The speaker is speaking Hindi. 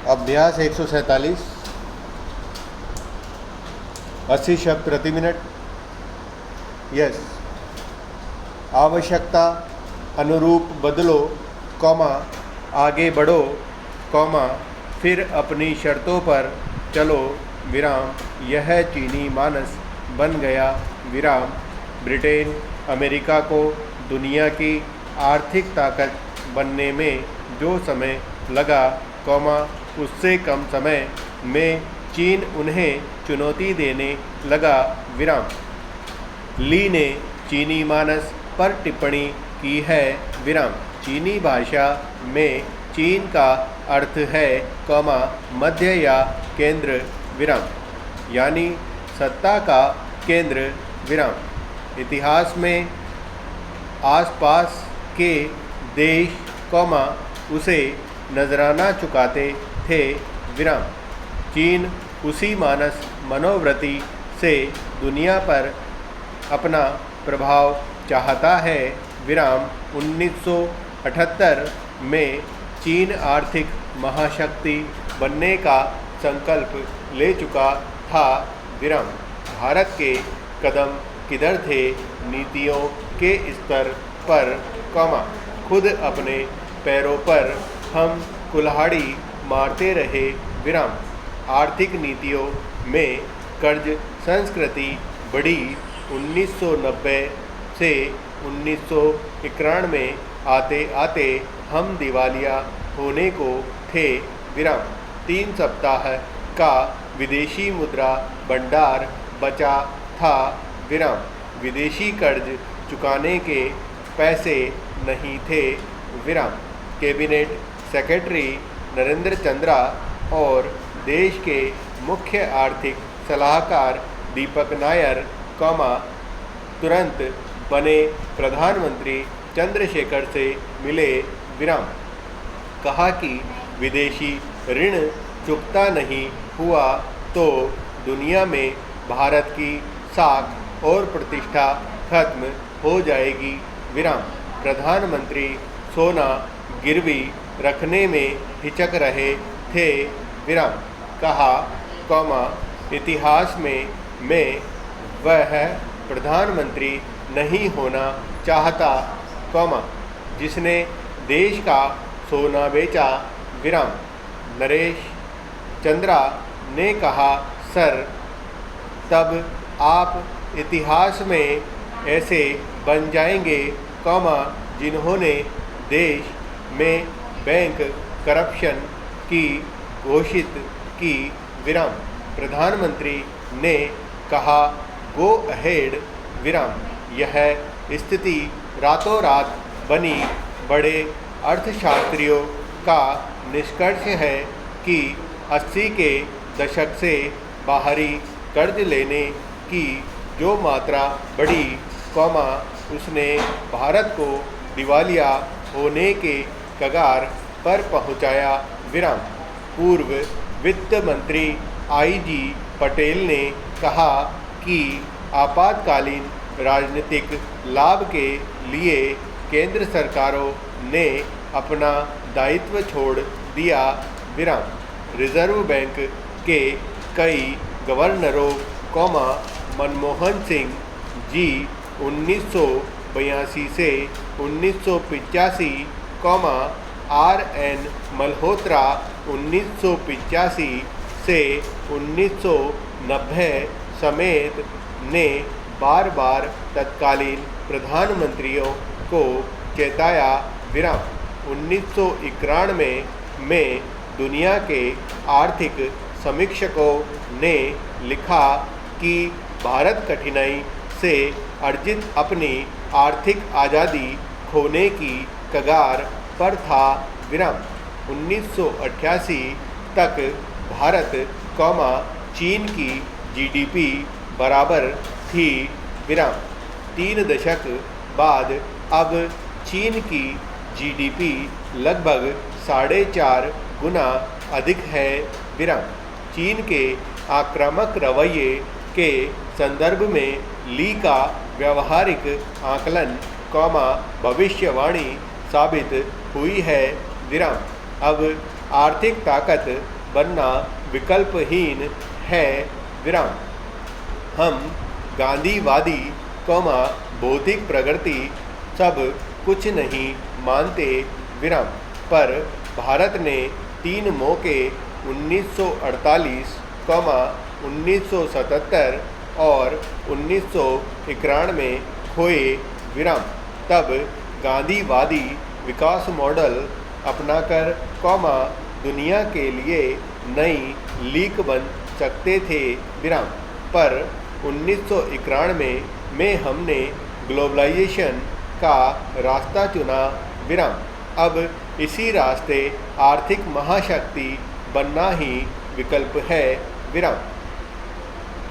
अभ्यास 147। 80 शब्द प्रति मिनट। यस। आवश्यकता अनुरूप बदलो, कॉमा आगे बढ़ो, कॉमा फिर अपनी शर्तों पर चलो, विराम। यह चीनी मानस बन गया, विराम। ब्रिटेन अमेरिका को दुनिया की आर्थिक ताकत बनने में जो समय लगा, कॉमा उससे कम समय में चीन उन्हें चुनौती देने लगा, विराम। ली ने चीनी मानस पर टिप्पणी की है, विराम। चीनी भाषा में चीन का अर्थ है, कॉमा मध्य या केंद्र, विराम, यानी सत्ता का केंद्र, विराम। इतिहास में आसपास के देश, कॉमा उसे नजराना चुकाते थे, विराम। चीन उसी मानस मनोवृत्ति से दुनिया पर अपना प्रभाव चाहता है, विराम। 1978 में चीन आर्थिक महाशक्ति बनने का संकल्प ले चुका था, विराम। भारत के कदम किधर थे नीतियों के स्तर पर, कॉमा खुद अपने पैरों पर हम कुल्हाड़ी मारते रहे, विराम। आर्थिक नीतियों में कर्ज संस्कृति बढ़ी। 1990 से 1991 आते आते हम दिवालिया होने को थे, विराम। 3 सप्ताह का विदेशी मुद्रा भंडार बचा था, विराम। विदेशी कर्ज चुकाने के पैसे नहीं थे, विराम। कैबिनेट सेक्रेटरी नरेंद्र चंद्रा और देश के मुख्य आर्थिक सलाहकार दीपक नायर, कॉमा तुरंत बने प्रधानमंत्री चंद्रशेखर से मिले, विराम। कहा कि विदेशी ऋण चुकता नहीं हुआ तो दुनिया में भारत की साख और प्रतिष्ठा खत्म हो जाएगी, विराम। प्रधानमंत्री सोना गिरवी रखने में हिचक रहे थे, विराम। कहा, कॉमा इतिहास में मैं वह प्रधानमंत्री नहीं होना चाहता, कॉमा जिसने देश का सोना बेचा, विराम। नरेश चंद्रा ने कहा, सर तब आप इतिहास में ऐसे बन जाएंगे, कॉमा जिन्होंने देश में बैंक करप्शन की घोषित की, विराम। प्रधानमंत्री ने कहा, गो अहेड, विराम। यह स्थिति रातों रात बनी। बड़े अर्थशास्त्रियों का निष्कर्ष है कि 80 के दशक से बाहरी कर्ज लेने की जो मात्रा बढ़ी, कॉमा उसने भारत को दिवालिया होने के कगार पर पहुंचाया, विराम। पूर्व वित्त मंत्री IG पटेल ने कहा कि आपातकालीन राजनीतिक लाभ के लिए केंद्र सरकारों ने अपना दायित्व छोड़ दिया, विराम। रिजर्व बैंक के कई गवर्नरों, कॉमा मनमोहन सिंह जी 1982 से 1985, कॉमा RN मल्होत्रा 1985 से 1990 समेत ने बार बार तत्कालीन प्रधानमंत्रियों को चेताया, विराम। 1991 में दुनिया के आर्थिक समीक्षकों ने लिखा कि भारत कठिनाई से अर्जित अपनी आर्थिक आज़ादी खोने की कगार पर था, विराम। 1988 तक भारत, कॉमा चीन की GDP बराबर थी, विराम। 3 दशक बाद अब चीन की GDP लगभग 4.5 गुना अधिक है, विराम। चीन के आक्रामक रवैये के संदर्भ में ली का व्यावहारिक आकलन, कॉमा भविष्यवाणी साबित हुई है, विराम। अब आर्थिक ताकत बनना विकल्पहीन है विराम। हम गांधीवादी बौद्धिक प्रगति सब कुछ नहीं मानते विराम, पर भारत ने 3 मौके 1948, 1977 और 1991 खोए विराम। तब गांधीवादी विकास मॉडल अपनाकर दुनिया के लिए नई लीक बन सकते थे विराम, पर 1991 में हमने ग्लोबलाइजेशन का रास्ता चुना विराम। अब इसी रास्ते आर्थिक महाशक्ति बनना ही विकल्प है विराम।